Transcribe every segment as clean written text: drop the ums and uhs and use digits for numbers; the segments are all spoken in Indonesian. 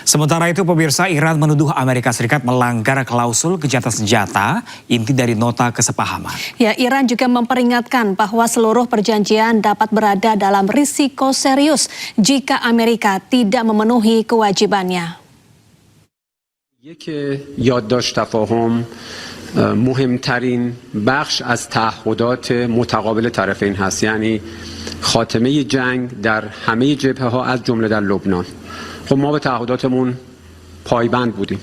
Sementara itu pemirsa, Iran menuduh Amerika Serikat melanggar klausul gencatan senjata inti dari nota kesepahaman. Ya, Iran juga memperingatkan bahwa seluruh perjanjian dapat berada dalam risiko serius jika Amerika tidak memenuhi kewajibannya. یادداشت تفاهم مهمترین بخش از تعهدات متقابل طرفین هست، یعنی خاتمه جنگ در همه جبهه ها از جمله در لبنان. خب ما به تعهداتمون پایبند بودیم.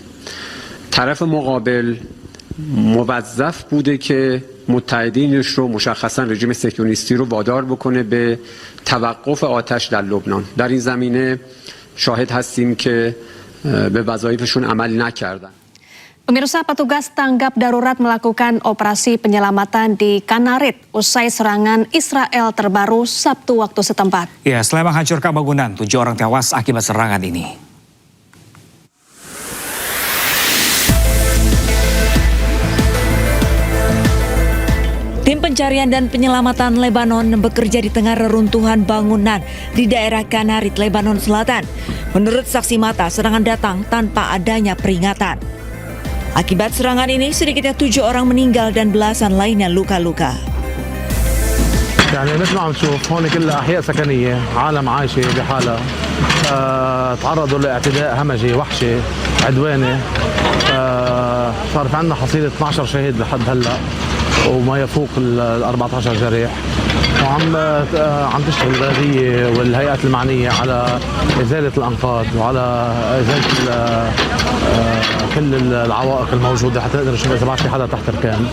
طرف مقابل موظف بوده که متحدینش رو، مشخصا رژیم صهیونیستی رو وادار بکنه به توقف آتش در لبنان. در این زمینه شاهد هستیم که به وظایفشون عمل نکردن. Pemirsa, petugas tanggap darurat melakukan operasi penyelamatan di Kanarit usai serangan Israel terbaru Sabtu waktu setempat. Ya, selain menghancurkan bangunan, 7 orang tewas akibat serangan ini. Tim pencarian dan penyelamatan Lebanon bekerja di tengah reruntuhan bangunan di daerah Kanarit, Lebanon Selatan. Menurut saksi mata, serangan datang tanpa adanya peringatan. Akibat serangan ini, sedikitnya 7 orang meninggal dan belasan lainnya luka-luka. يعني مثل ما عم نشوف هون كلها أحياء سكنية، عالم عايشة بحالها، تعرضوا لاعتداء همجي وحشي عدواني، صار في عندنا حصيلة 12 شهيد لحد هلا وما يفوق ال 14 جريح، وعم تشتغل البلدية والهيئات المعنية على إزالة الأنقاض وعلى إزالة كل العوائق الموجودة حتى نقدر نشوف إذا ما في حدا تحت ركام.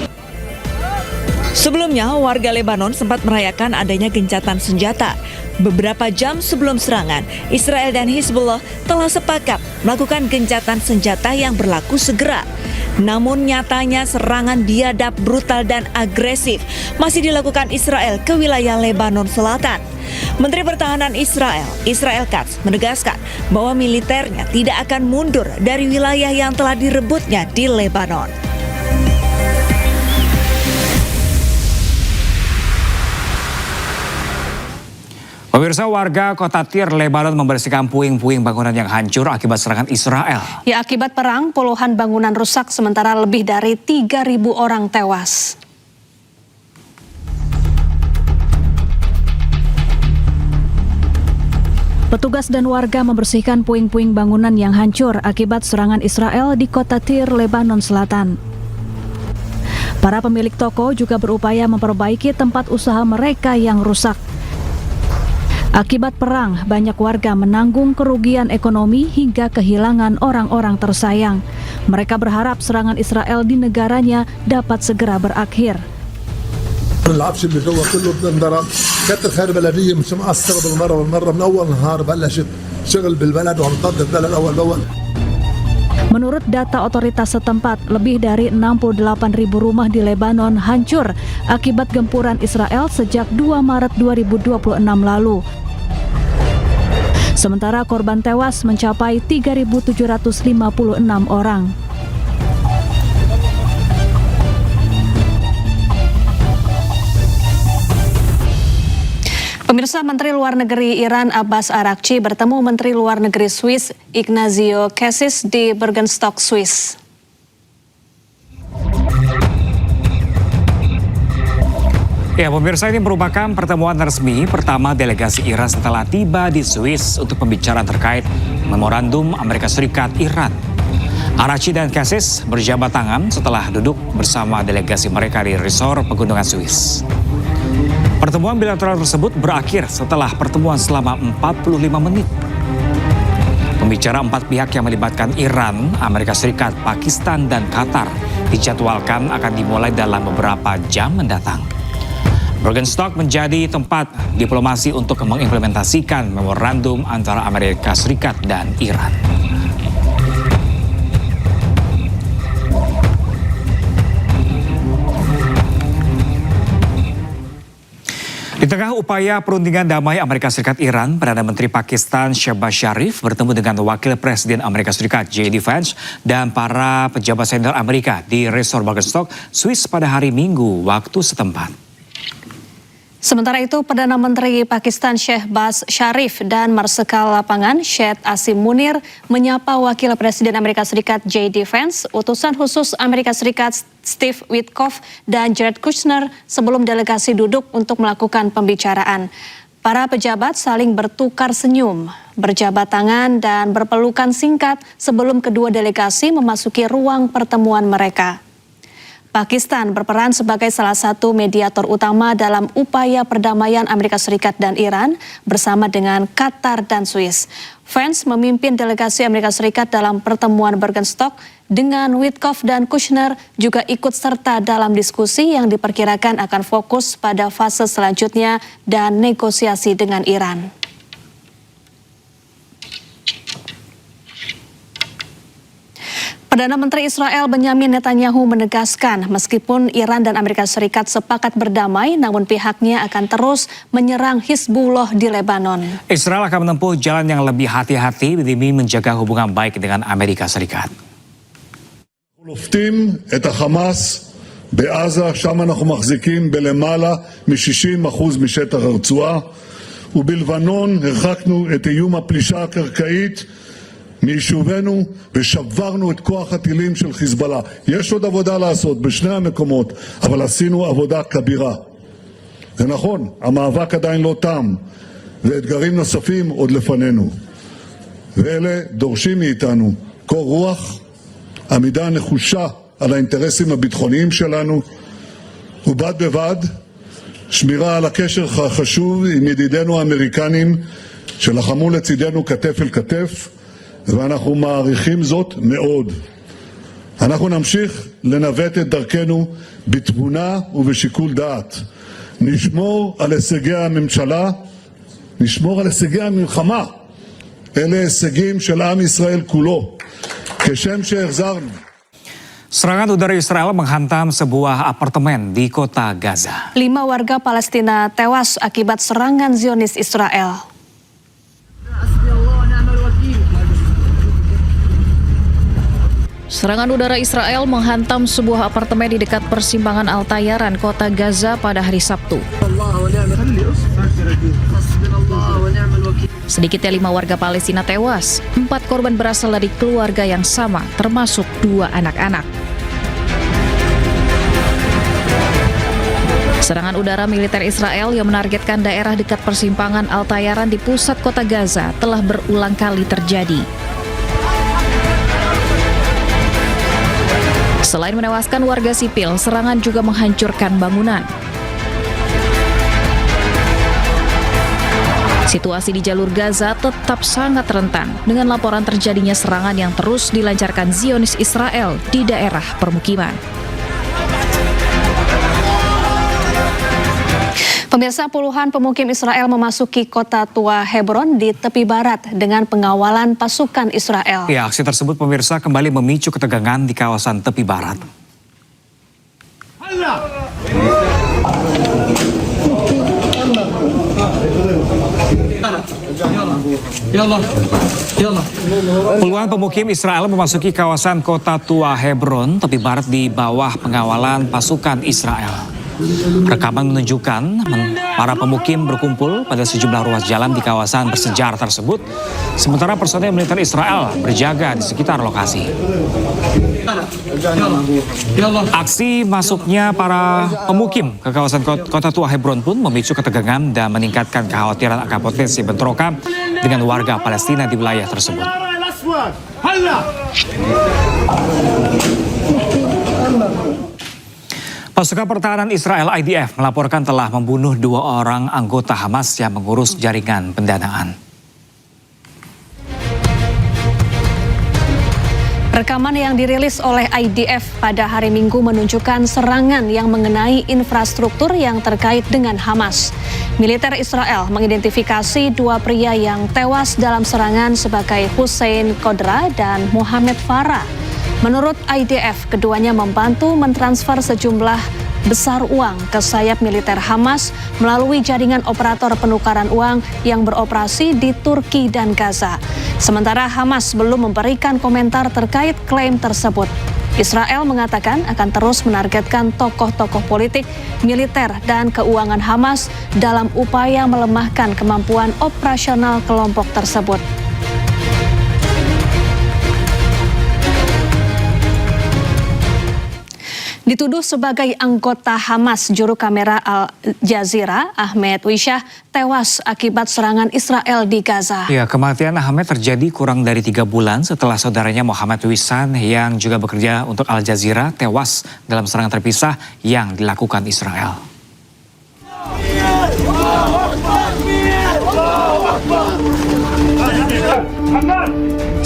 Sebelumnya, warga Lebanon sempat merayakan adanya gencatan senjata. Beberapa jam sebelum serangan, Israel dan Hizbullah telah sepakat melakukan gencatan senjata yang berlaku segera. Namun nyatanya serangan biadab, brutal dan agresif masih dilakukan Israel ke wilayah Lebanon Selatan. Menteri Pertahanan Israel, Israel Katz, menegaskan bahwa militernya tidak akan mundur dari wilayah yang telah direbutnya di Lebanon. Pemirsa, warga kota Tyre, Lebanon membersihkan puing-puing bangunan yang hancur akibat serangan Israel. Ya, akibat perang, puluhan bangunan rusak sementara lebih dari 3.000 orang tewas. Petugas dan warga membersihkan puing-puing bangunan yang hancur akibat serangan Israel di kota Tyre, Lebanon Selatan. Para pemilik toko juga berupaya memperbaiki tempat usaha mereka yang rusak. Akibat perang, banyak warga menanggung kerugian ekonomi hingga kehilangan orang-orang tersayang. Mereka berharap serangan Israel di negaranya dapat segera berakhir. العفش اللي جوا كله انضرب، كانت الخير بلديه مش مقصره بالمره من اول نهار بلشت شغل بالبلد وعم تنظف البلد اول باول. Menurut data otoritas setempat, lebih dari 68.000 rumah di Lebanon hancur akibat gempuran Israel sejak 2 Maret 2026 lalu. Sementara korban tewas mencapai 3.756 orang. Pemirsa, Menteri Luar Negeri Iran Abbas Araghchi bertemu Menteri Luar Negeri Swiss Ignazio Cassis di Bergenstock, Swiss. Ya, pemirsa, ini merupakan pertemuan resmi pertama delegasi Iran setelah tiba di Swiss untuk pembicaraan terkait memorandum Amerika Serikat Iran. Araghchi dan Cassis berjabat tangan setelah duduk bersama delegasi mereka di resort pegunungan Swiss. Pertemuan bilateral tersebut berakhir setelah pertemuan selama 45 menit. Pembicara 4 pihak yang melibatkan Iran, Amerika Serikat, Pakistan, dan Qatar dijadwalkan akan dimulai dalam beberapa jam mendatang. Bergenstock menjadi tempat diplomasi untuk mengimplementasikan memorandum antara Amerika Serikat dan Iran. Di tengah upaya perundingan damai Amerika Serikat Iran, Perdana Menteri Pakistan Shehbaz Sharif bertemu dengan Wakil Presiden Amerika Serikat J.D. Vance dan para pejabat senior Amerika di Resort Bergenstock, Swiss pada hari Minggu waktu setempat. Sementara itu, Perdana Menteri Pakistan Shehbaz Sharif dan Marsikal Lapangan Syed Asim Munir menyapa Wakil Presiden Amerika Serikat J.D. Vance, utusan khusus Amerika Serikat Steve Witkoff dan Jared Kushner sebelum delegasi duduk untuk melakukan pembicaraan. Para pejabat saling bertukar senyum, berjabat tangan dan berpelukan singkat sebelum kedua delegasi memasuki ruang pertemuan mereka. Pakistan berperan sebagai salah satu mediator utama dalam upaya perdamaian Amerika Serikat dan Iran bersama dengan Qatar dan Swiss. Vance memimpin delegasi Amerika Serikat dalam pertemuan Bergenstock dengan Witkoff dan Kushner juga ikut serta dalam diskusi yang diperkirakan akan fokus pada fase selanjutnya dan negosiasi dengan Iran. Perdana Menteri Israel Benyamin Netanyahu menegaskan meskipun Iran dan Amerika Serikat sepakat berdamai, namun pihaknya akan terus menyerang Hizbullah di Lebanon. Israel akan menempuh jalan yang lebih hati-hati demi menjaga hubungan baik dengan Amerika Serikat. לופתים את החמאס בעזה, שם אנחנו מחזיקים בלמעלה מ-60% משטח הרצועה, ובלבנון הרחקנו את איום הפלישה הקרקעית מיישובנו ושברנו את כוח הטילים של חיזבאללה. יש עוד עבודה לעשות בשני המקומות, אבל עשינו עבודה כבירה. זה נכון, המאבק עדיין לא תם, ואתגרים נוספים עוד לפנינו. ואלה דורשים מאיתנו קור רוח, עמידה נחושה על האינטרסים הביטחוניים שלנו, ובד בבד שמירה על הקשר החשוב עם ידידינו האמריקנים שלחמו לצידנו כתף אל כתף, ואנחנו מעריכים זאת מאוד. אנחנו נמשיך לנווט את דרכנו בתבונה ובשיקול דעת. נשמור על הישגי הממשלה, נשמור על הישגי המלחמה. אלה הישגים של עם ישראל כולו. כשם שהחזרנו. Serangan udara Israel menghantam sebuah apartemen di kota Gaza. 5 warga Palestina tewas akibat serangan Zionis Israel. Serangan udara Israel menghantam sebuah apartemen di dekat persimpangan Al-Tayaran, kota Gaza pada hari Sabtu. Sedikitnya 5 warga Palestina tewas, 4 korban berasal dari keluarga yang sama, termasuk 2 anak-anak. Serangan udara militer Israel yang menargetkan daerah dekat persimpangan Al-Tayaran di pusat kota Gaza telah berulang kali terjadi. Selain menewaskan warga sipil, serangan juga menghancurkan bangunan. Situasi di jalur Gaza tetap sangat rentan dengan laporan terjadinya serangan yang terus dilancarkan Zionis Israel di daerah permukiman. Pemirsa, puluhan pemukim Israel memasuki kota tua Hebron di tepi barat dengan pengawalan pasukan Israel. Ya, aksi tersebut pemirsa kembali memicu ketegangan di kawasan tepi barat. Puluhan pemukim Israel memasuki kawasan kota tua Hebron, tepi barat di bawah pengawalan pasukan Israel. Rekaman menunjukkan para pemukim berkumpul pada sejumlah ruas jalan di kawasan bersejarah tersebut, sementara personel militer Israel berjaga di sekitar lokasi. Aksi masuknya para pemukim ke kawasan kota tua Hebron pun memicu ketegangan dan meningkatkan kekhawatiran akan potensi bentrokan dengan warga Palestina di wilayah tersebut. Pasukan Pertahanan Israel IDF melaporkan telah membunuh 2 orang anggota Hamas yang mengurus jaringan pendanaan. Rekaman yang dirilis oleh IDF pada hari Minggu menunjukkan serangan yang mengenai infrastruktur yang terkait dengan Hamas. Militer Israel mengidentifikasi 2 pria yang tewas dalam serangan sebagai Hussein Kodra dan Mohamed Farah. Menurut IDF, keduanya membantu mentransfer sejumlah besar uang ke sayap militer Hamas melalui jaringan operator penukaran uang yang beroperasi di Turki dan Gaza. Sementara Hamas belum memberikan komentar terkait klaim tersebut. Israel mengatakan akan terus menargetkan tokoh-tokoh politik, militer, dan keuangan Hamas dalam upaya melemahkan kemampuan operasional kelompok tersebut. Dituduh sebagai anggota Hamas, juru kamera Al Jazeera Ahmed Wisha tewas akibat serangan Israel di Gaza. Ya, kematian Ahmed terjadi kurang dari 3 bulan setelah saudaranya Muhammad Wisan yang juga bekerja untuk Al Jazeera tewas dalam serangan terpisah yang dilakukan Israel.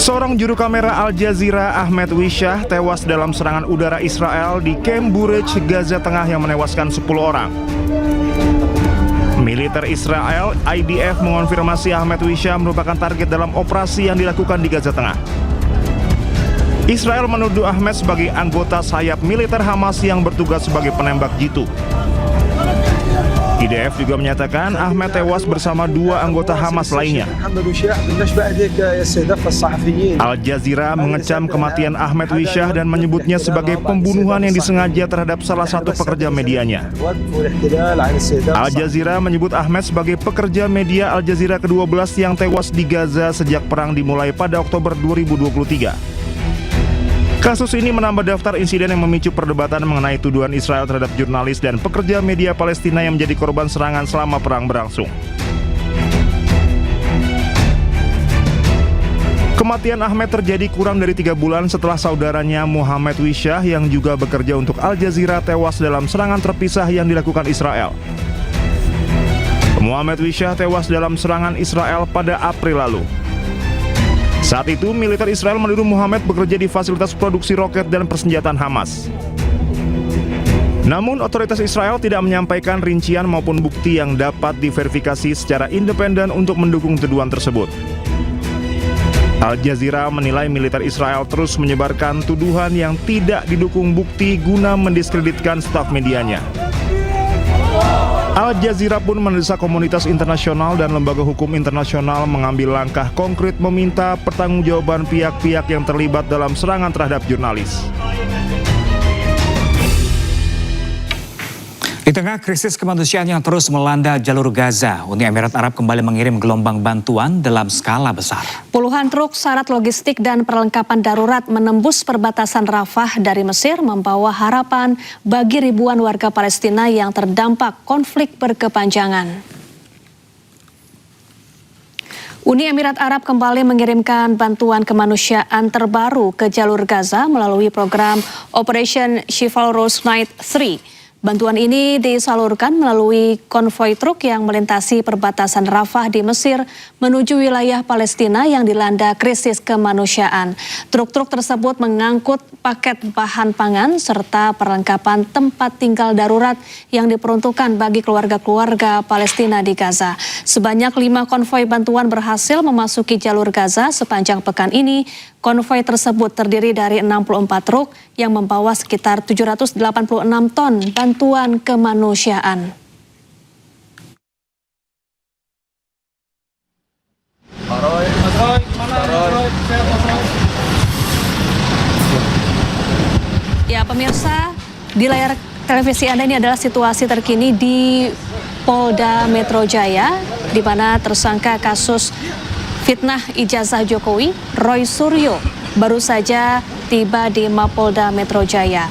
Seorang juru kamera Al Jazeera Ahmed Wisha tewas dalam serangan udara Israel di Camp Bureij, Gaza Tengah yang menewaskan 10 orang. Militer Israel IDF mengonfirmasi Ahmed Wisha merupakan target dalam operasi yang dilakukan di Gaza Tengah. Israel menuduh Ahmed sebagai anggota sayap militer Hamas yang bertugas sebagai penembak jitu. IDF juga menyatakan Ahmed tewas bersama 2 anggota Hamas lainnya. Al Jazeera mengecam kematian Ahmed Wisha dan menyebutnya sebagai pembunuhan yang disengaja terhadap salah satu pekerja medianya. Al Jazeera menyebut Ahmed sebagai pekerja media Al Jazeera ke-12 yang tewas di Gaza sejak perang dimulai pada Oktober 2023. Kasus ini menambah daftar insiden yang memicu perdebatan mengenai tuduhan Israel terhadap jurnalis dan pekerja media Palestina yang menjadi korban serangan selama perang berlangsung. Kematian Ahmed terjadi kurang dari 3 bulan setelah saudaranya Muhammad Wisha yang juga bekerja untuk Al Jazeera tewas dalam serangan terpisah yang dilakukan Israel. Muhammad Wisha tewas dalam serangan Israel pada April lalu. Saat itu, militer Israel menuduh Muhammad bekerja di fasilitas produksi roket dan persenjataan Hamas. Namun, otoritas Israel tidak menyampaikan rincian maupun bukti yang dapat diverifikasi secara independen untuk mendukung tuduhan tersebut. Al Jazeera menilai militer Israel terus menyebarkan tuduhan yang tidak didukung bukti guna mendiskreditkan staf medianya. Al Jazeera pun mendesak komunitas internasional dan lembaga hukum internasional mengambil langkah konkret meminta pertanggungjawaban pihak-pihak yang terlibat dalam serangan terhadap jurnalis. Di tengah krisis kemanusiaan yang terus melanda jalur Gaza, Uni Emirat Arab kembali mengirim gelombang bantuan dalam skala besar. Puluhan truk syarat logistik dan perlengkapan darurat menembus perbatasan Rafah dari Mesir membawa harapan bagi ribuan warga Palestina yang terdampak konflik berkepanjangan. Uni Emirat Arab kembali mengirimkan bantuan kemanusiaan terbaru ke jalur Gaza melalui program Operation Chivalrous Night 3. Bantuan ini disalurkan melalui konvoi truk yang melintasi perbatasan Rafah di Mesir menuju wilayah Palestina yang dilanda krisis kemanusiaan. Truk-truk tersebut mengangkut paket bahan pangan serta perlengkapan tempat tinggal darurat yang diperuntukkan bagi keluarga-keluarga Palestina di Gaza. Sebanyak 5 konvoi bantuan berhasil memasuki jalur Gaza sepanjang pekan ini. Konvoi tersebut terdiri dari 64 truk yang membawa sekitar 786 ton bantuan kemanusiaan. Ya pemirsa, di layar televisi Anda ini adalah situasi terkini di Polda Metro Jaya, di mana tersangka kasus fitnah ijazah Jokowi, Roy Suryo, baru saja tiba di Mapolda Metro Jaya.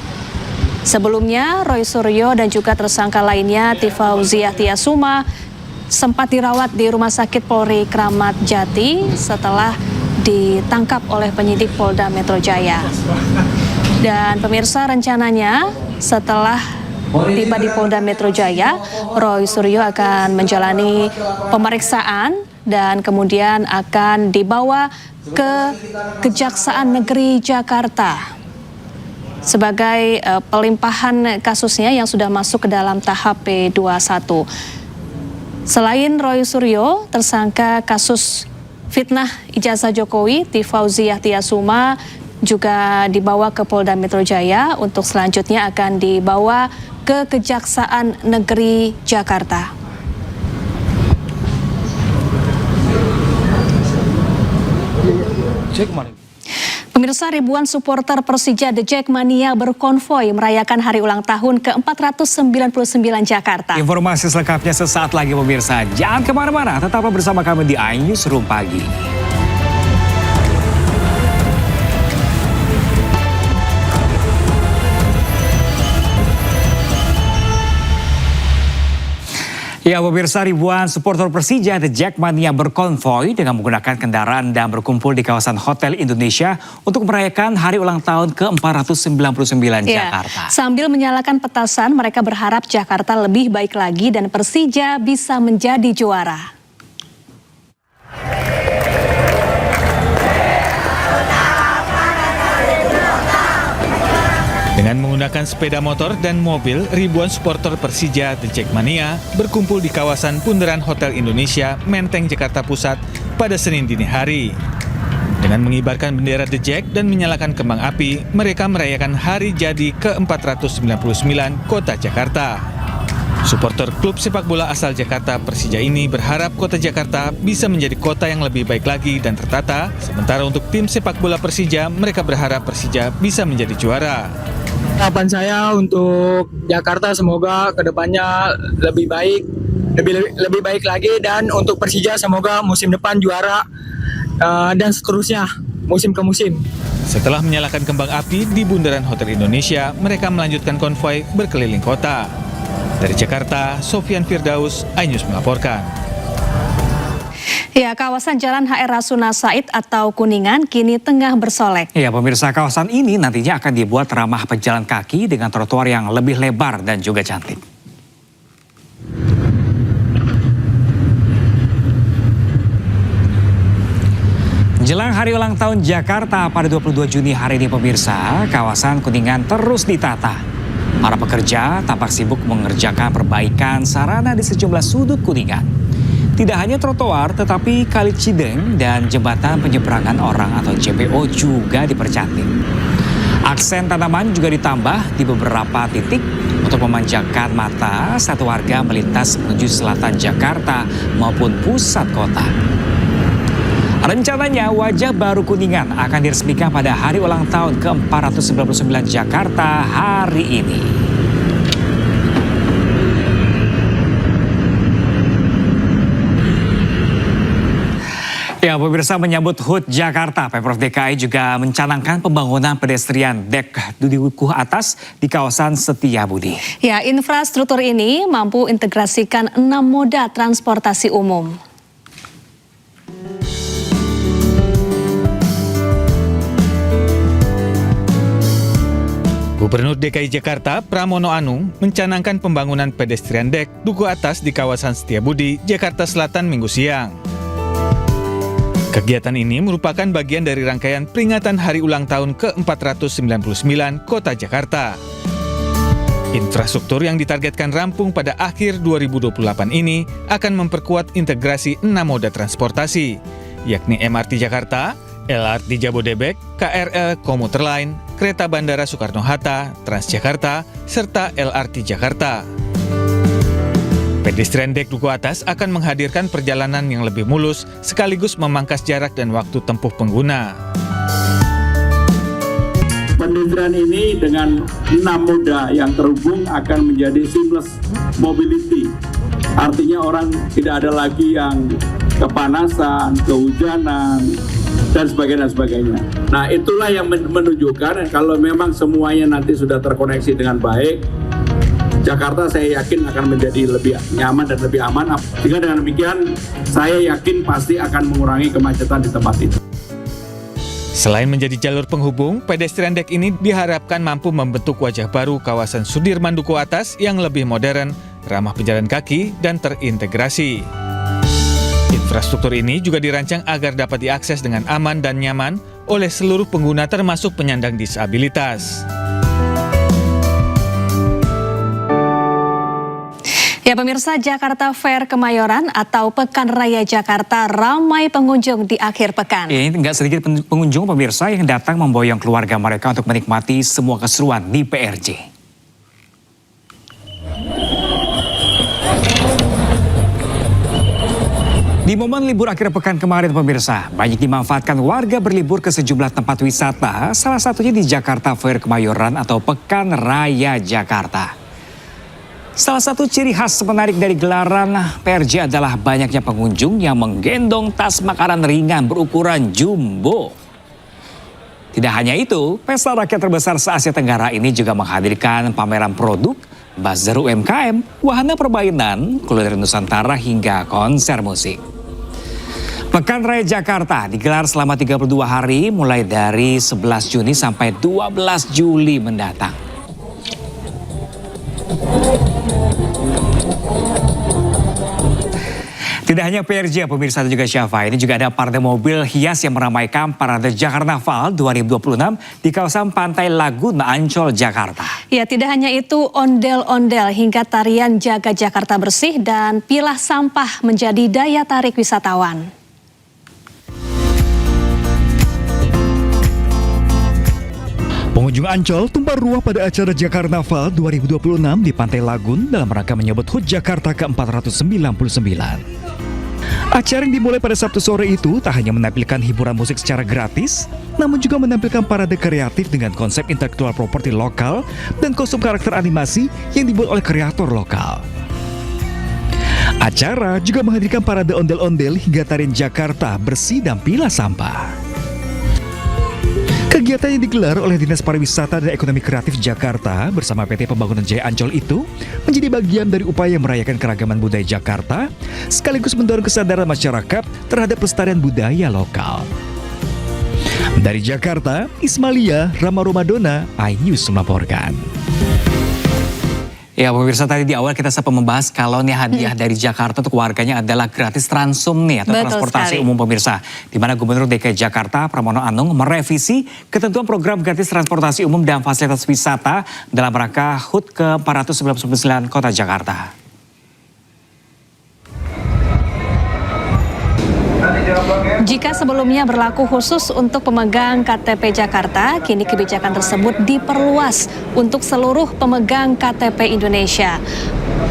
Sebelumnya, Roy Suryo dan juga tersangka lainnya, Tifauziah Tiasuma, sempat dirawat di Rumah Sakit Polri Kramat Jati setelah ditangkap oleh penyidik Polda Metro Jaya. Dan pemirsa, rencananya setelah tiba di Polda Metro Jaya, Roy Suryo akan menjalani pemeriksaan dan kemudian akan dibawa ke Kejaksaan Negeri Jakarta sebagai pelimpahan kasusnya yang sudah masuk ke dalam tahap P21. Selain Roy Suryo, tersangka kasus fitnah ijazah Jokowi, Tifauziah Tiasuma, juga dibawa ke Polda Metro Jaya untuk selanjutnya akan dibawa ke Kejaksaan Negeri Jakarta. Pemirsa, ribuan supporter Persija The Jackmania berkonvoi merayakan hari ulang tahun ke-499 Jakarta. Informasi selengkapnya sesaat lagi pemirsa. Jangan kemana-mana, tetaplah bersama kami di iNewsroom Pagi. Ya pemirsa, ribuan supporter Persija The Jackmania berkonvoi dengan menggunakan kendaraan dan berkumpul di kawasan Hotel Indonesia untuk merayakan hari ulang tahun ke-499 Jakarta. Sambil menyalakan petasan, mereka berharap Jakarta lebih baik lagi dan Persija bisa menjadi juara. Dengan menggunakan sepeda motor dan mobil, ribuan supporter Persija The Jackmania berkumpul di kawasan Bundaran Hotel Indonesia, Menteng, Jakarta Pusat pada Senin dini hari. Dengan mengibarkan bendera The Jack dan menyalakan kembang api, mereka merayakan hari jadi ke-499 Kota Jakarta. Supporter klub sepak bola asal Jakarta Persija ini berharap Kota Jakarta bisa menjadi kota yang lebih baik lagi dan tertata, sementara untuk tim sepak bola Persija, mereka berharap Persija bisa menjadi juara. Harapan saya untuk Jakarta semoga kedepannya lebih baik, lebih baik lagi, dan untuk Persija semoga musim depan juara dan seterusnya musim ke musim. Setelah menyalakan kembang api di Bundaran Hotel Indonesia, mereka melanjutkan konvoi berkeliling kota. Dari Jakarta, Sofian Firdaus, iNews melaporkan. Ya, kawasan Jalan HR Rasuna Said atau Kuningan kini tengah bersolek. Ya pemirsa, kawasan ini nantinya akan dibuat ramah pejalan kaki dengan trotoar yang lebih lebar dan juga cantik. Jelang hari ulang tahun Jakarta pada 22 Juni hari ini pemirsa, kawasan Kuningan terus ditata. Para pekerja tampak sibuk mengerjakan perbaikan sarana di sejumlah sudut Kuningan. Tidak hanya trotoar, tetapi Kali Cideng dan jembatan penyeberangan orang atau JPO juga dipercantik. Aksen tanaman juga ditambah di beberapa titik untuk memanjakan mata saat warga melintas menuju selatan Jakarta maupun pusat kota. Rencananya wajah baru Kuningan akan diresmikan pada hari ulang tahun ke-499 Jakarta hari ini. Ya, pemirsa, menyambut HUT Jakarta, Pemprov DKI juga mencanangkan pembangunan pedestrian dek duku atas di kawasan Setiabudi. Ya, infrastruktur ini mampu integrasikan 6 moda transportasi umum. Gubernur DKI Jakarta Pramono Anung mencanangkan pembangunan pedestrian dek duku atas di kawasan Setiabudi, Jakarta Selatan Minggu siang. Kegiatan ini merupakan bagian dari rangkaian peringatan hari ulang tahun ke-499 Kota Jakarta. Infrastruktur yang ditargetkan rampung pada akhir 2028 ini akan memperkuat integrasi 6 moda transportasi, yakni MRT Jakarta, LRT Jabodebek, KRL Komuter Line, Kereta Bandara Soekarno-Hatta, Transjakarta, serta LRT Jakarta. Pedestrian dek duku atas akan menghadirkan perjalanan yang lebih mulus sekaligus memangkas jarak dan waktu tempuh pengguna. Pedestrian ini dengan 6 moda yang terhubung akan menjadi seamless mobility. Artinya orang tidak ada lagi yang kepanasan, kehujanan, dan sebagainya. Nah, itulah yang menunjukkan kalau memang semuanya nanti sudah terkoneksi dengan baik, Jakarta saya yakin akan menjadi lebih nyaman dan lebih aman. Sehingga dengan demikian saya yakin pasti akan mengurangi kemacetan di tempat itu. Selain menjadi jalur penghubung, pedestrian dek ini diharapkan mampu membentuk wajah baru kawasan Sudirman Duku Atas yang lebih modern, ramah pejalan kaki, dan terintegrasi. Infrastruktur ini juga dirancang agar dapat diakses dengan aman dan nyaman oleh seluruh pengguna termasuk penyandang disabilitas. Ya pemirsa, Jakarta Fair Kemayoran atau Pekan Raya Jakarta ramai pengunjung di akhir pekan. Ini nggak sedikit pengunjung pemirsa yang datang memboyong keluarga mereka untuk menikmati semua keseruan di PRJ. Di Di momen libur akhir pekan kemarin pemirsa, banyak dimanfaatkan warga berlibur ke sejumlah tempat wisata, salah satunya di Jakarta Fair Kemayoran atau Pekan Raya Jakarta. Salah satu ciri khas menarik dari gelaran PRJ adalah banyaknya pengunjung yang menggendong tas makanan ringan berukuran jumbo. Tidak hanya itu, pesta rakyat terbesar se-Asia Tenggara ini juga menghadirkan pameran produk, bazar UMKM, wahana permainan, kuliner Nusantara hingga konser musik. Pekan Raya Jakarta digelar selama 32 hari mulai dari 11 Juni sampai 12 Juli mendatang. Tidak hanya PRJ, pemirsa dan juga Syafa, ini juga ada parade mobil hias yang meramaikan Parade Jakarnaval 2026 di kawasan Pantai Lagun, Ancol, Jakarta. Ya, tidak hanya itu, ondel-ondel hingga tarian Jaga Jakarta Bersih dan pilah sampah menjadi daya tarik wisatawan. Pengunjung Ancol tumpah ruah pada acara Jakarnaval 2026 di Pantai Lagun dalam rangka menyambut HUT Jakarta ke-499. Acara yang dimulai pada Sabtu sore itu tak hanya menampilkan hiburan musik secara gratis, namun juga menampilkan parade kreatif dengan konsep intelektual properti lokal dan kostum karakter animasi yang dibuat oleh kreator lokal. Acara juga menghadirkan parade ondel-ondel hingga tarian Jakarta Bersih dan pilah sampah. Kegiatan yang digelar oleh Dinas Pariwisata dan Ekonomi Kreatif Jakarta bersama PT Pembangunan Jaya Ancol itu menjadi bagian dari upaya merayakan keragaman budaya Jakarta sekaligus mendorong kesadaran masyarakat terhadap pelestarian budaya lokal. Dari Jakarta, Ismalia Rama Romadona, iNews melaporkan. Ya pemirsa, tadi di awal kita sempat membahas kalau nih hadiah dari Jakarta untuk warganya adalah gratis Transum nih atau Betul transportasi sekali. umum pemirsa. Di mana Gubernur DKI Jakarta Pramono Anung merevisi ketentuan program gratis transportasi umum dan fasilitas wisata dalam rangka HUT ke-499 Kota Jakarta. Jika sebelumnya berlaku khusus untuk pemegang KTP Jakarta, kini kebijakan tersebut diperluas untuk seluruh pemegang KTP Indonesia.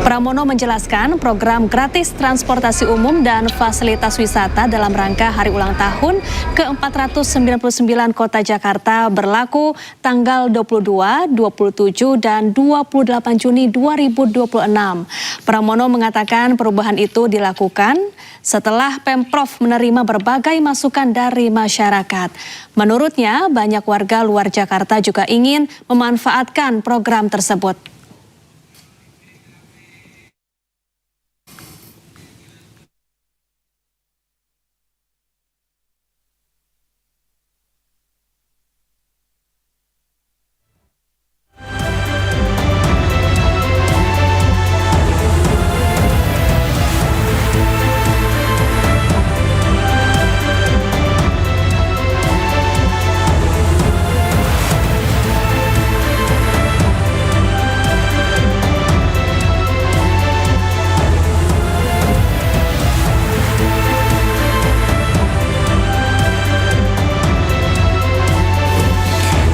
Pramono menjelaskan program gratis transportasi umum dan fasilitas wisata dalam rangka Hari Ulang Tahun ke-499 Kota Jakarta berlaku tanggal 22, 27, dan 28 Juni 2026. Pramono mengatakan perubahan itu dilakukan setelah Pemprov menerima berbagai masukan dari masyarakat. Menurutnya, banyak warga luar Jakarta juga ingin memanfaatkan program tersebut.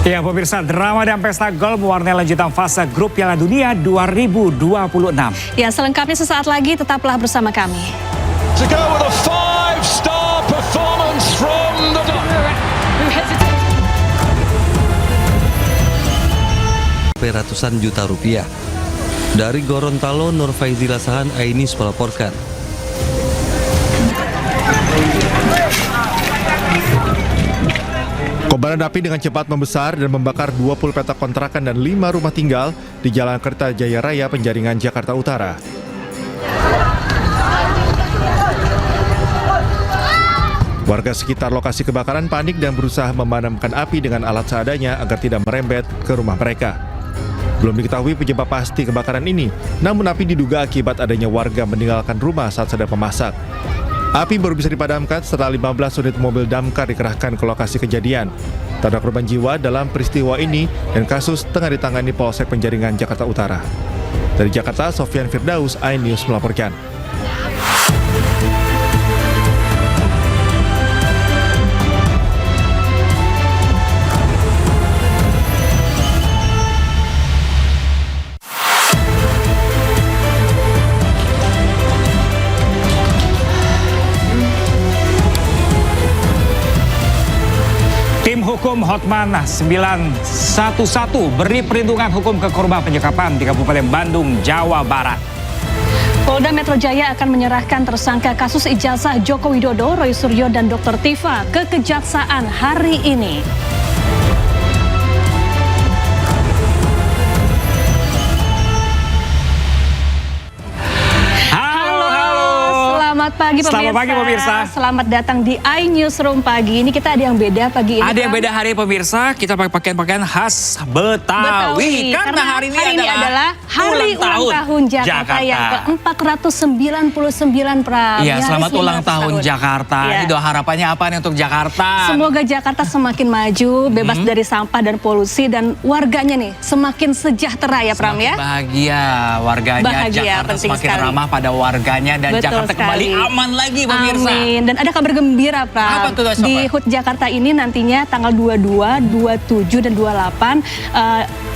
Ya pemirsa, drama dan pesta gol mewarnai lanjutan fase grup Piala Dunia 2026. Ya, selengkapnya sesaat lagi, tetaplah bersama kami. To go with a 5-star performance from the ratusan juta rupiah. Dari Gorontalo, Nur Faizi Lasahan, iNews melaporkan. Kobaran api dengan cepat membesar dan membakar 20 petak kontrakan dan 5 rumah tinggal di Jalan Kertajaya Raya, Penjaringan, Jakarta Utara. Warga sekitar lokasi kebakaran panik dan berusaha memadamkan api dengan alat seadanya agar tidak merembet ke rumah mereka. Belum diketahui penyebab pasti kebakaran ini, namun api diduga akibat adanya warga meninggalkan rumah saat sedang memasak. Api baru bisa dipadamkan setelah 15 unit mobil damkar dikerahkan ke lokasi kejadian. Tak ada korban jiwa dalam peristiwa ini dan kasus tengah ditangani Polsek Penjaringan, Jakarta Utara. Dari Jakarta, Sofyan Firdaus, iNews melaporkan. Hukum Hotman 911 beri perlindungan hukum ke korban penyekapan di Kabupaten Bandung, Jawa Barat. Polda Metro Jaya akan menyerahkan tersangka kasus ijazah Joko Widodo, Roy Suryo, dan Dr. Tifa ke Kejaksaan hari ini. Selamat pagi pemirsa. Selamat pagi pemirsa. Selamat datang di iNewsroom pagi. Ini kita ada yang beda pagi ini. Ada yang beda hari pemirsa, kita pakai pakaian khas Betawi. Karena hari ini adalah hari ulang tahun Jakarta yang ke-499, Pram. Iya, selamat ulang tahun Jakarta. Ya. Ini doa harapannya apa nih untuk Jakarta? Semoga Jakarta semakin maju, bebas dari sampah dan polusi, dan warganya nih semakin sejahtera ya, Pram ya. Bahagia warganya, Bahagia, Jakarta penting semakin sekali. ramah pada warganya dan Betul Jakarta sekali. kembali aman lagi pemirsa. Amin. Dan ada kabar gembira, Pram. Apa tuh, Sobat? Di HUT Jakarta ini nantinya tanggal 22, 27, dan 28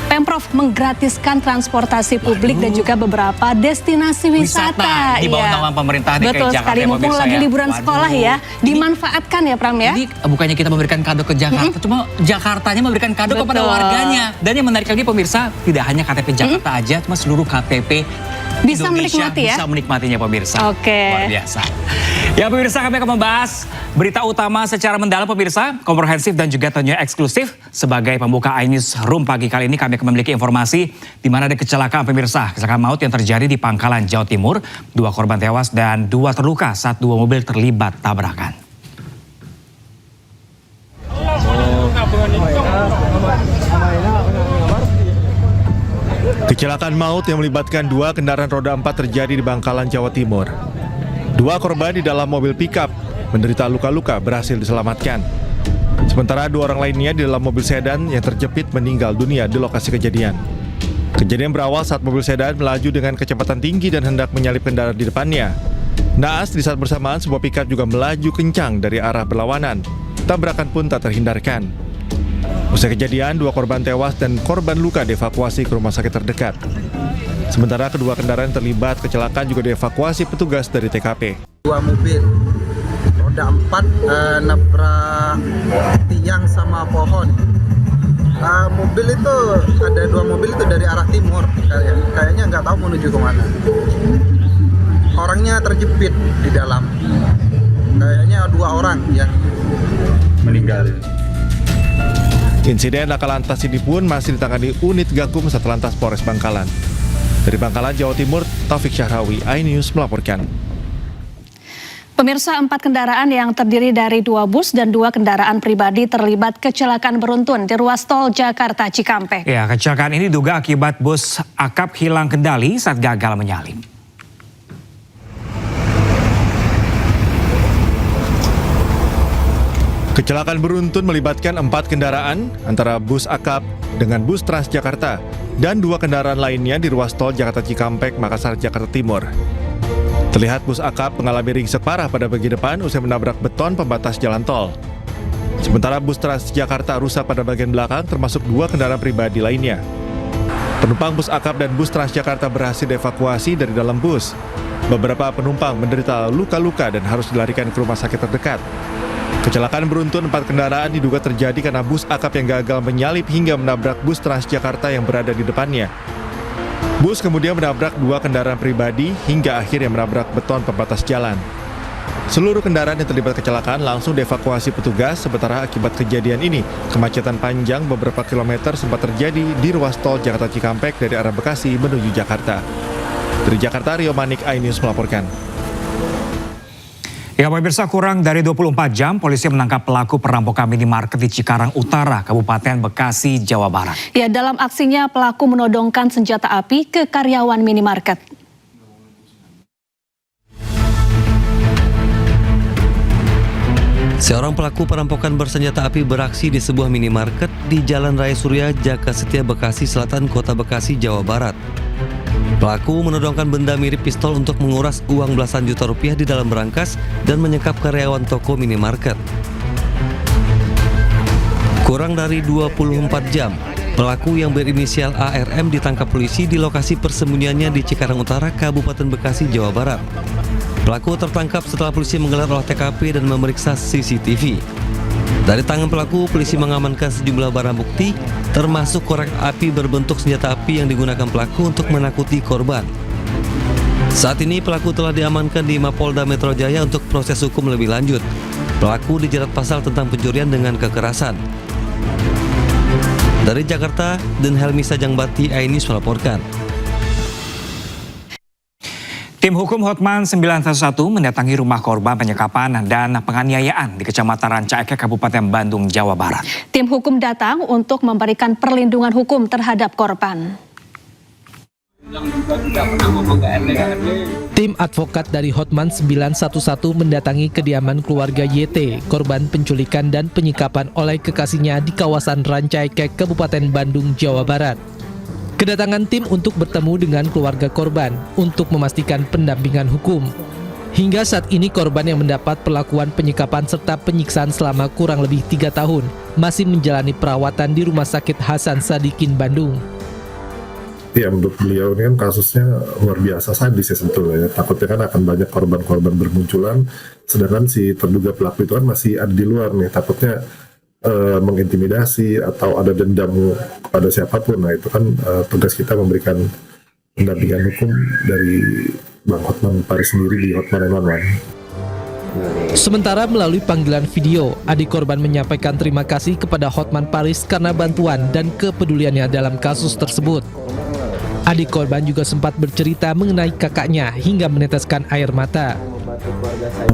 Pemprov menggratiskan transportasi publik dan juga beberapa destinasi wisata. Di bawah Iya. naungan pemerintah DKI Betul Jakarta sekali, ya, mumpung pemirsa lagi ya. liburan sekolah ya. Dimanfaatkan ya, Pram ya. Ini bukannya kita memberikan kado ke Jakarta, cuma Jakartanya memberikan kado kepada Betul. warganya. Dan yang menarik lagi pemirsa, tidak hanya KTP Jakarta aja, cuma seluruh KTP Bisa Indonesia menikmati ya? bisa menikmatinya pemirsa. Oke. Luar biasa. Ya pemirsa, kami akan membahas berita utama secara mendalam pemirsa, komprehensif dan juga tentunya eksklusif. Sebagai pembuka iNewsroom pagi kali ini kami akan memiliki informasi di mana ada kecelakaan pemirsa. Kecelakaan maut yang terjadi di Pangkalan, Jawa Timur. 2 korban tewas dan 2 terluka saat 2 mobil terlibat tabrakan. Kecelakaan maut yang melibatkan 2 kendaraan roda 4 terjadi di Bangkalan, Jawa Timur. 2 korban di dalam mobil pickup menderita luka-luka berhasil diselamatkan. Sementara 2 orang lainnya di dalam mobil sedan yang terjepit meninggal dunia di lokasi kejadian. Kejadian berawal saat mobil sedan melaju dengan kecepatan tinggi dan hendak menyalip kendaraan di depannya. Naas di saat bersamaan sebuah pickup juga melaju kencang dari arah berlawanan. Tabrakan pun tak terhindarkan. Usai kejadian, 2 korban tewas dan korban luka dievakuasi ke rumah sakit terdekat. Sementara kedua kendaraan yang terlibat kecelakaan juga dievakuasi petugas dari TKP. 2 mobil roda 4 nabrak tiang sama pohon. Mobil itu ada 2 mobil itu dari arah timur, kayaknya nggak tahu menuju kemana. Orangnya terjepit di dalam, kayaknya 2 orang yang meninggal. Insiden laka lantas ini pun masih ditangani unit Gakum Satlantas Polres Bangkalan. Dari Bangkalan, Jawa Timur, Taufik Syahrawi, iNews melaporkan. Pemirsa, 4 kendaraan yang terdiri dari 2 bus dan 2 kendaraan pribadi terlibat kecelakaan beruntun di ruas tol Jakarta Cikampek. Ya, kecelakaan ini diduga akibat bus akap hilang kendali saat gagal menyalip. Kecelakaan beruntun melibatkan 4 kendaraan antara bus akap dengan bus Transjakarta dan 2 kendaraan lainnya di ruas tol Jakarta Cikampek, Makassar, Jakarta Timur. Terlihat bus akap mengalami ringsek parah pada bagian depan usai menabrak beton pembatas jalan tol. Sementara bus Transjakarta rusak pada bagian belakang termasuk 2 kendaraan pribadi lainnya. Penumpang bus akap dan bus Transjakarta berhasil dievakuasi dari dalam bus. Beberapa penumpang menderita luka-luka dan harus dilarikan ke rumah sakit terdekat. Kecelakaan beruntun 4 kendaraan diduga terjadi karena bus akap yang gagal menyalip hingga menabrak bus Transjakarta yang berada di depannya. Bus kemudian menabrak 2 kendaraan pribadi hingga akhirnya menabrak beton pembatas jalan. Seluruh kendaraan yang terlibat kecelakaan langsung dievakuasi petugas, sementara akibat kejadian ini, kemacetan panjang beberapa kilometer sempat terjadi di ruas tol Jakarta Cikampek dari arah Bekasi menuju Jakarta. Dari Jakarta, Rio Manik, iNews melaporkan. Ya pemirsa, kurang dari 24 jam polisi menangkap pelaku perampokan minimarket di Cikarang Utara, Kabupaten Bekasi, Jawa Barat. Ya, dalam aksinya pelaku menodongkan senjata api ke karyawan minimarket. Seorang pelaku perampokan bersenjata api beraksi di sebuah minimarket di Jalan Raya Surya, Jaka Setia, Bekasi Selatan, Kota Bekasi, Jawa Barat. Pelaku menodongkan benda mirip pistol untuk menguras uang belasan juta rupiah di dalam berangkas dan menyekap karyawan toko minimarket. Kurang dari 24 jam, pelaku yang berinisial ARM ditangkap polisi di lokasi persembunyiannya di Cikarang Utara, Kabupaten Bekasi, Jawa Barat. Pelaku tertangkap setelah polisi menggelar olah TKP dan memeriksa CCTV. Dari tangan pelaku, polisi mengamankan sejumlah barang bukti, termasuk korek api berbentuk senjata api yang digunakan pelaku untuk menakuti korban. Saat ini pelaku telah diamankan di Mapolda Metro Jaya untuk proses hukum lebih lanjut. Pelaku dijerat pasal tentang pencurian dengan kekerasan. Dari Jakarta, Den Helmi Sajangbati, iNews melaporkan. Tim hukum Hotman 911 mendatangi rumah korban penyekapan dan penganiayaan di Kecamatan Ranca Ekek, Kabupaten Bandung, Jawa Barat. Tim hukum datang untuk memberikan perlindungan hukum terhadap korban. Tim advokat dari Hotman 911 mendatangi kediaman keluarga YT, korban penculikan dan penyikapan oleh kekasihnya di kawasan Ranca Ekek, Kabupaten Bandung, Jawa Barat. Kedatangan tim untuk bertemu dengan keluarga korban untuk memastikan pendampingan hukum. Hingga saat ini korban yang mendapat perlakuan penyikapan serta penyiksaan selama kurang lebih 3 tahun masih menjalani perawatan di Rumah Sakit Hasan Sadikin, Bandung. Ya, menurut beliau ini kan kasusnya luar biasa sadis ya sebetulnya. Takutnya kan akan banyak korban-korban bermunculan, sedangkan si terduga pelaku itu kan masih ada di luar nih. Takutnya mengintimidasi atau ada dendam kepada siapapun. Nah itu kan tugas kita memberikan pendampingan hukum dari Bang Hotman Paris sendiri di Hotman 911. Sementara melalui panggilan video, adik korban menyampaikan terima kasih kepada Hotman Paris karena bantuan dan kepeduliannya dalam kasus tersebut. Adik korban juga sempat bercerita mengenai kakaknya hingga meneteskan air mata.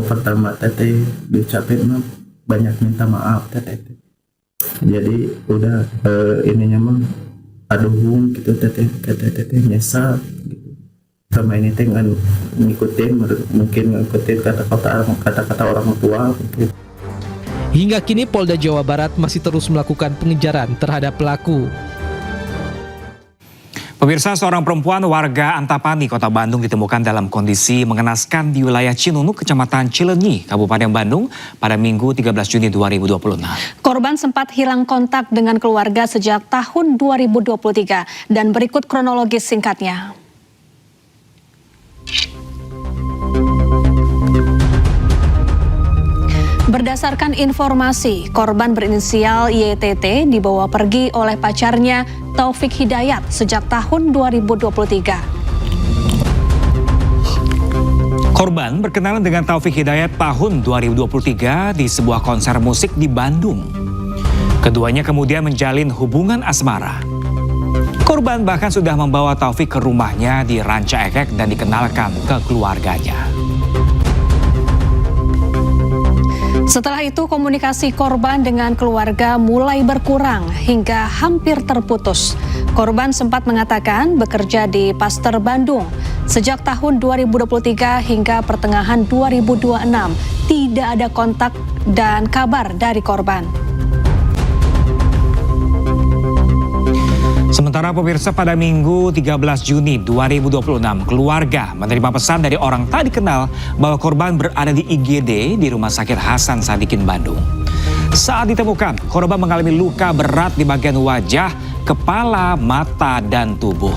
Pertama teteh diucapin banyak minta maaf teteh. Jadi udah ininya mah aduh gitu teteh nyesal gitu. Sama ini teh nggak ngikutin, mungkin ngikutin kata-kata orang tua gitu. Hingga kini Polda Jawa Barat masih terus melakukan pengejaran terhadap pelaku. Pemirsa, seorang perempuan warga Antapani, Kota Bandung ditemukan dalam kondisi mengenaskan di wilayah Cinunuk, Kecamatan Cileunyi, Kabupaten Bandung pada Minggu 13 Juni 2026. Korban sempat hilang kontak dengan keluarga sejak tahun 2023 dan berikut kronologis singkatnya. Berdasarkan informasi, korban berinisial YTT dibawa pergi oleh pacarnya Taufik Hidayat sejak tahun 2023. Korban berkenalan dengan Taufik Hidayat tahun 2023 di sebuah konser musik di Bandung. Keduanya kemudian menjalin hubungan asmara. Korban bahkan sudah membawa Taufik ke rumahnya di Ranca Ekek dan dikenalkan ke keluarganya. Setelah itu komunikasi korban dengan keluarga mulai berkurang hingga hampir terputus. Korban sempat mengatakan bekerja di Pasteur Bandung. Sejak tahun 2023 hingga pertengahan 2026 tidak ada kontak dan kabar dari korban. Sementara pemirsa, pada Minggu 13 Juni 2026, keluarga menerima pesan dari orang tak dikenal bahwa korban berada di IGD di Rumah Sakit Hasan Sadikin, Bandung. Saat ditemukan, korban mengalami luka berat di bagian wajah, kepala, mata, dan tubuh.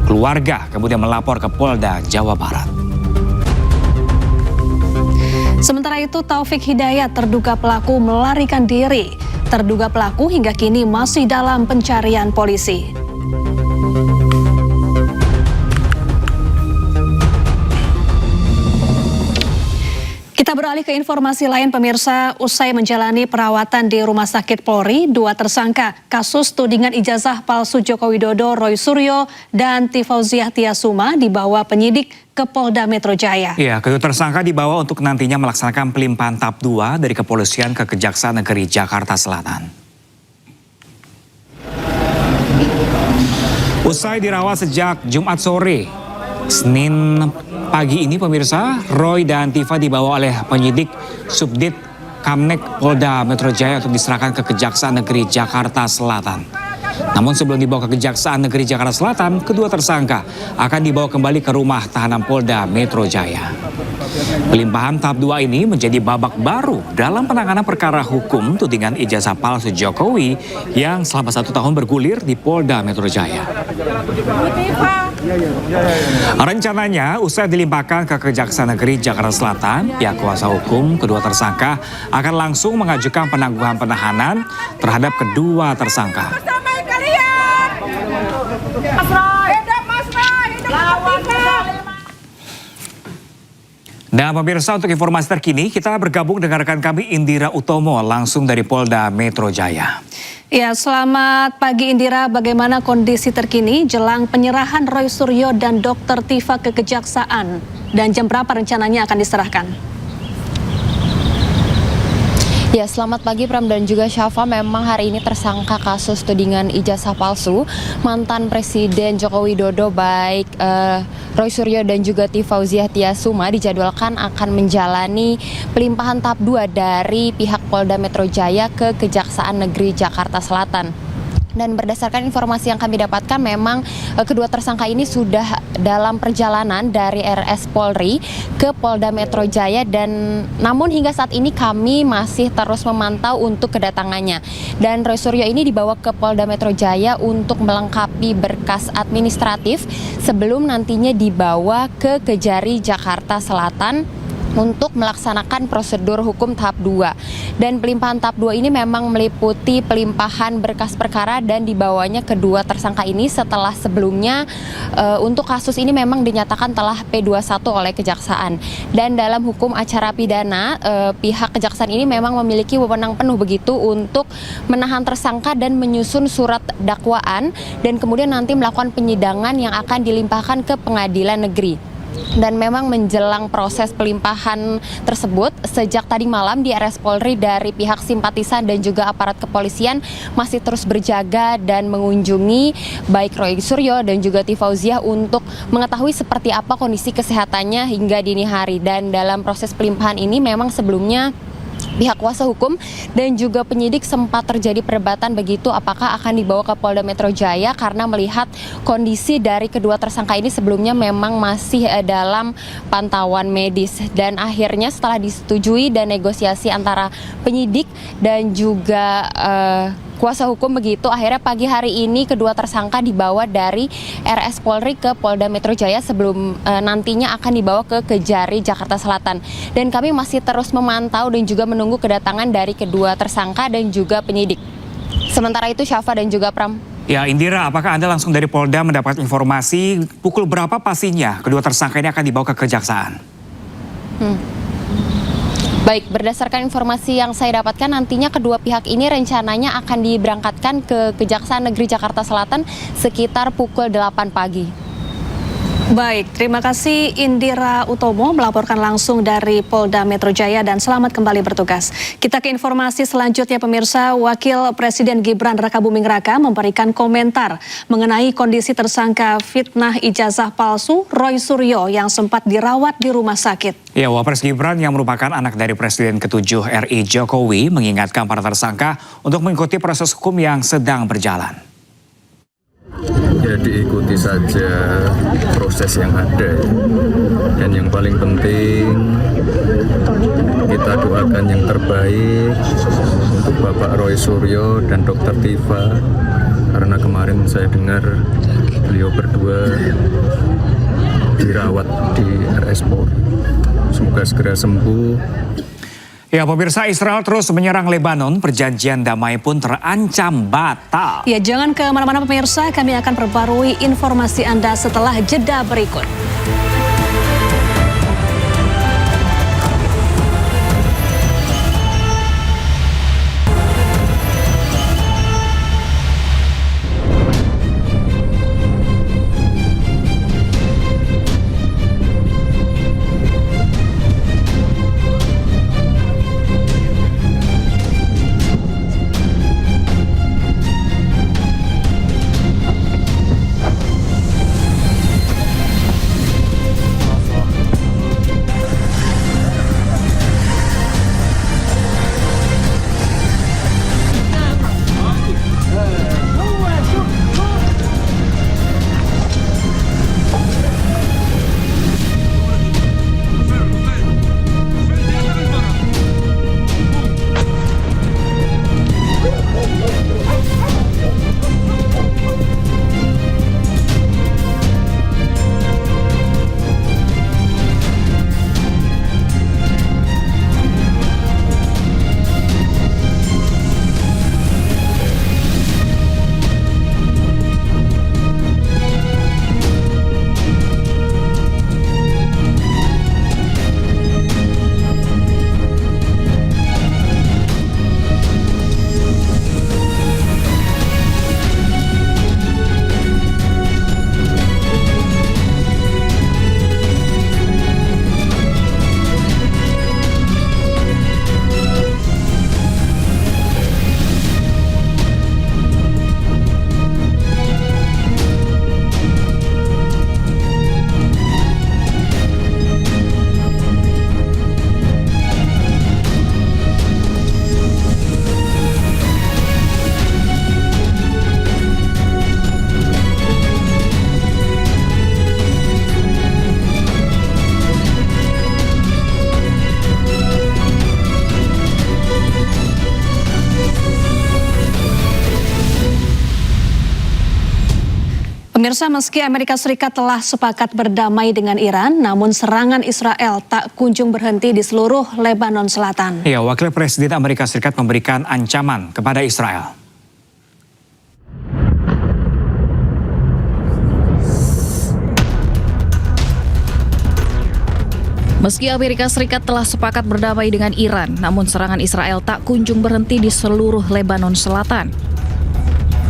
Keluarga kemudian melapor ke Polda Jawa Barat. Sementara itu, Taufik Hidayat terduga pelaku melarikan diri. Terduga pelaku hingga kini masih dalam pencarian polisi. Kita beralih ke informasi lain, pemirsa. Usai menjalani perawatan di Rumah Sakit Polri, 2 tersangka kasus tudingan ijazah palsu Joko Widodo, Roy Suryo, dan Tifauziah Tiasuma dibawa penyidik ke Polda Metro Jaya. Ya, kedua tersangka dibawa untuk nantinya melaksanakan pelimpahan tahap 2 dari kepolisian ke Kejaksaan Negeri Jakarta Selatan. Usai dirawat sejak Jumat sore, Senin pagi ini pemirsa, Roy dan Tifa dibawa oleh penyidik Subdit Kamnek Polda Metro Jaya untuk diserahkan ke Kejaksaan Negeri Jakarta Selatan. Namun sebelum dibawa ke Kejaksaan Negeri Jakarta Selatan, kedua tersangka akan dibawa kembali ke rumah tahanan Polda Metro Jaya. Pelimpahan tahap 2 ini menjadi babak baru dalam penanganan perkara hukum tudingan ijazah palsu Jokowi yang selama 1 tahun bergulir di Polda Metro Jaya. Rencananya, usai dilimpahkan ke Kejaksaan Negeri Jakarta Selatan, pihak kuasa hukum kedua tersangka akan langsung mengajukan penangguhan penahanan terhadap kedua tersangka. Dan pemirsa, untuk informasi terkini, kita bergabung dengan rekan kami Indira Utomo langsung dari Polda Metro Jaya. Ya, selamat pagi Indira. Bagaimana kondisi terkini jelang penyerahan Roy Suryo dan Dr. Tifa ke Kejaksaan? Dan jam berapa rencananya akan diserahkan? Ya, selamat pagi Pram dan juga Syafa. Memang hari ini tersangka kasus tudingan ijazah palsu mantan Presiden Joko Widodo baik Roy Suryo dan juga Tifauziah Tiasuma dijadwalkan akan menjalani pelimpahan tahap 2 dari pihak Polda Metro Jaya ke Kejaksaan Negeri Jakarta Selatan. Dan berdasarkan informasi yang kami dapatkan, memang kedua tersangka ini sudah dalam perjalanan dari RS Polri ke Polda Metro Jaya, dan namun hingga saat ini kami masih terus memantau untuk kedatangannya. Dan Roy Suryo ini dibawa ke Polda Metro Jaya untuk melengkapi berkas administratif sebelum nantinya dibawa ke Kejari Jakarta Selatan untuk melaksanakan prosedur hukum tahap 2. Dan pelimpahan tahap 2 ini memang meliputi pelimpahan berkas perkara dan dibawanya kedua tersangka ini setelah sebelumnya untuk kasus ini memang dinyatakan telah P21 oleh Kejaksaan. Dan dalam hukum acara pidana, pihak Kejaksaan ini memang memiliki wewenang penuh begitu untuk menahan tersangka dan menyusun surat dakwaan dan kemudian nanti melakukan penyidangan yang akan dilimpahkan ke pengadilan negeri. Dan memang menjelang proses pelimpahan tersebut, sejak tadi malam di RS Polri dari pihak simpatisan dan juga aparat kepolisian masih terus berjaga dan mengunjungi baik Roy Suryo dan juga Tifauziah untuk mengetahui seperti apa kondisi kesehatannya hingga dini hari. Dan dalam proses pelimpahan ini memang sebelumnya pihak kuasa hukum dan juga penyidik sempat terjadi perdebatan begitu apakah akan dibawa ke Polda Metro Jaya karena melihat kondisi dari kedua tersangka ini sebelumnya memang masih dalam pantauan medis. Dan akhirnya setelah disetujui dan negosiasi antara penyidik dan juga kuasa hukum begitu, akhirnya pagi hari ini kedua tersangka dibawa dari RS Polri ke Polda Metro Jaya sebelum nantinya akan dibawa ke Kejari Jakarta Selatan. Dan kami masih terus memantau dan juga menunggu kedatangan dari kedua tersangka dan juga penyidik. Sementara itu Syafa dan juga Pram. Ya, Indira, apakah Anda langsung dari Polda mendapat informasi pukul berapa pastinya kedua tersangka ini akan dibawa ke Kejaksaan? Baik, berdasarkan informasi yang saya dapatkan, nantinya kedua pihak ini rencananya akan diberangkatkan ke Kejaksaan Negeri Jakarta Selatan sekitar pukul 8 pagi. Baik, terima kasih Indira Utomo melaporkan langsung dari Polda Metro Jaya dan selamat kembali bertugas. Kita ke informasi selanjutnya pemirsa. Wakil Presiden Gibran Rakabuming Raka memberikan komentar mengenai kondisi tersangka fitnah ijazah palsu Roy Suryo yang sempat dirawat di rumah sakit. Ya, Wapres Gibran yang merupakan anak dari Presiden ke-7 RI Jokowi mengingatkan para tersangka untuk mengikuti proses hukum yang sedang berjalan. Ya, diikuti saja proses yang ada, dan yang paling penting kita doakan yang terbaik untuk Bapak Roy Suryo dan Dr. Tifa, karena kemarin saya dengar beliau berdua dirawat di RS Polri. Semoga segera sembuh. Ya, pemirsa, Israel terus menyerang Lebanon, perjanjian damai pun terancam batal. Ya, jangan kemana-mana pemirsa, kami akan perbarui informasi Anda setelah jeda berikut. Pemirsa, meski Amerika Serikat telah sepakat berdamai dengan Iran, namun serangan Israel tak kunjung berhenti di seluruh Lebanon Selatan. Ya, Wakil Presiden Amerika Serikat memberikan ancaman kepada Israel. Meski Amerika Serikat telah sepakat berdamai dengan Iran, namun serangan Israel tak kunjung berhenti di seluruh Lebanon Selatan.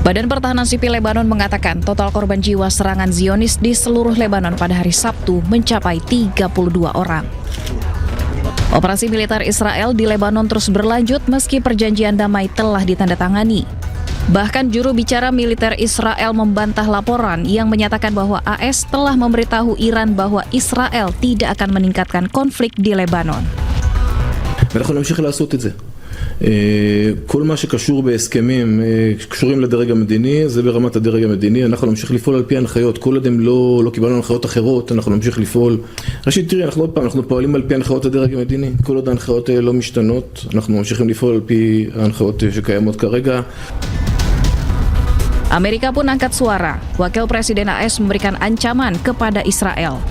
Badan Pertahanan Sipil Lebanon mengatakan total korban jiwa serangan Zionis di seluruh Lebanon pada hari Sabtu mencapai 32 orang. Operasi militer Israel di Lebanon terus berlanjut meski perjanjian damai telah ditandatangani. Bahkan juru bicara militer Israel membantah laporan yang menyatakan bahwa AS telah memberitahu Iran bahwa Israel tidak akan meningkatkan konflik di Lebanon. כל מה שקשור בהסכמים קשורים לדרג המדיני, זה ברמת הדרג המדיני. אנחנו נמשיך לפעול על פי הנחיות. כל עוד הם לא קיבלנו הנחיות אחרות, אנחנו נמשיך לפעול. ראשית, תראי, אנחנו פועלים על פי הנחיות הדרג המדיני. כל עוד ההנחיות לא משתנות, אנחנו ממשיכים לפעול על פי ההנחיות שקיימות כרגע. Amerika pun angkat suara. Wakil Presiden AS memberikan ancaman kepada Israel.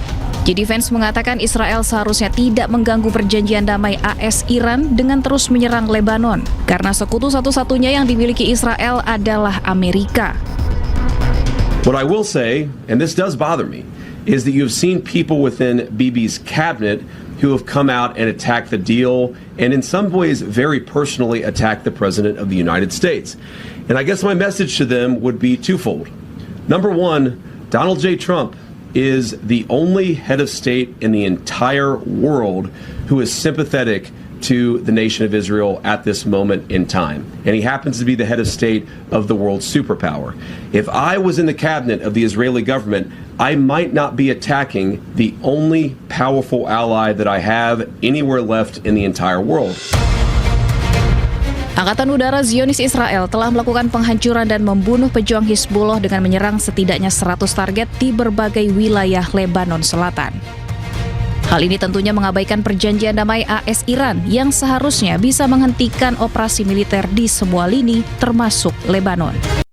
JD Vance mengatakan Israel seharusnya tidak mengganggu perjanjian damai AS Iran dengan terus menyerang Lebanon, karena sekutu satu-satunya yang dimiliki Israel adalah Amerika. What I will say, and this does bother me, is that you've seen people within Bibi's cabinet who have come out and attacked the deal, and in some ways very personally attacked the President of the United States. And I guess my message to them would be twofold. Number one, Donald J. Trump is the only head of state in the entire world who is sympathetic to the nation of Israel at this moment in time. And he happens to be the head of state of the world's superpower. If I was in the cabinet of the Israeli government, I might not be attacking the only powerful ally that I have anywhere left in the entire world. Angkatan Udara Zionis Israel telah melakukan penghancuran dan membunuh pejuang Hizbullah dengan menyerang setidaknya 100 target di berbagai wilayah Lebanon Selatan. Hal ini tentunya mengabaikan perjanjian damai AS Iran yang seharusnya bisa menghentikan operasi militer di semua lini termasuk Lebanon.